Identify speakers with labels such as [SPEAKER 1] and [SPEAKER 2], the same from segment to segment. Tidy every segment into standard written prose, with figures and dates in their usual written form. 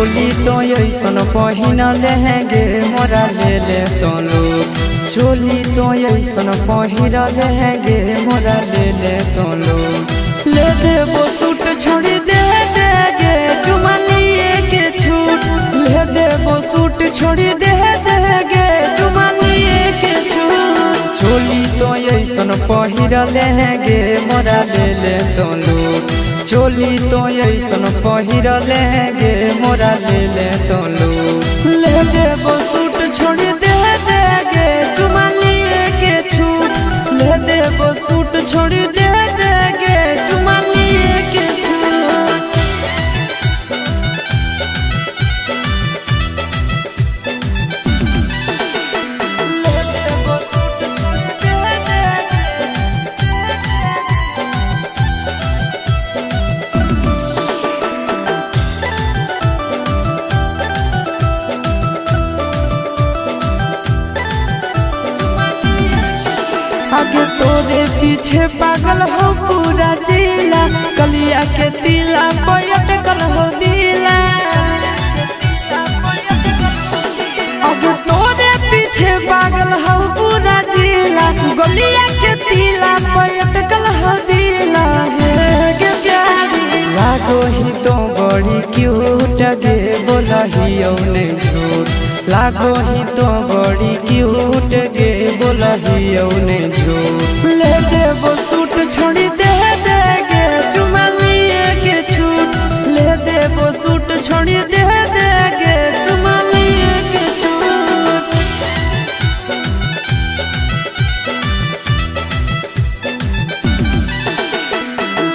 [SPEAKER 1] चोली तो ऐसन पहिन लेंगे मोरा ले ले तो लोग। चोली तो ऐसन पहिर लेंगे मोरा ले ले तो लोग। ले देबो सूट छोड़ी दे देगे चुमा लिए के छूट। ले देबो सूट छोड़ी दे देगे चुमा लिए के छूट। चोली तो ऐसन पहिर लेंगे मोरा ले ले तो लोग। चोली तो ऐसन पहिर लेंगे मोरा ले ले तो लोग। ले देबो सूट छोड़ी दे देगे चुमा लिए के छूट। ले देबो सूट छोड़ी दे देगे चुमा लिए के छूट। ले देबो सूट छोड़ी दे देगे। आगे तोरे पीछे पागल हो पूरा जिला। कलिया के तिला पयटकल हो दिला। आगे तोरे पीछे पागल हो पूरा जिला। गलिया के तिला पयटकल हो दिला। हे प्यारी लागो ही तो बड़ी क्यूट गे बोला ही औने झूठ। लागो ही तो बड़ी क्यूट गे बोला ही औने झूठ। ले देबो सूट छोड़ी दे देगे चुमा लिए के छूट। ले देबो सूट छोड़ी दे देगे चुमा लिए के छूट।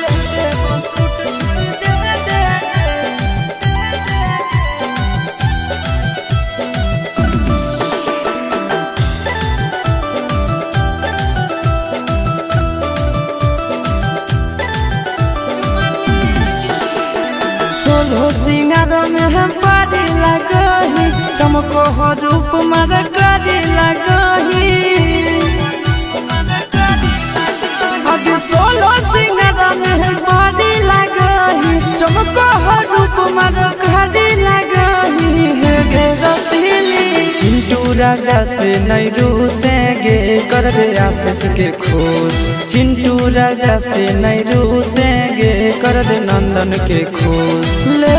[SPEAKER 1] ले देबो सूट छोड़ी दे देगे। सोलो सिंगार में हम पारी लगही। चमको हो रूप मर करी लगही। आगे सोलो सिंगार में हम पारी लगही। चमको हो रूप मर करी लगही। हे गे रसीली चिंटू राजा से नहीं रूसेंगे कर दे आशीष के खोज। चिंटू राजा से नहीं रूसेंगे कर दे नंदन के खोज। ले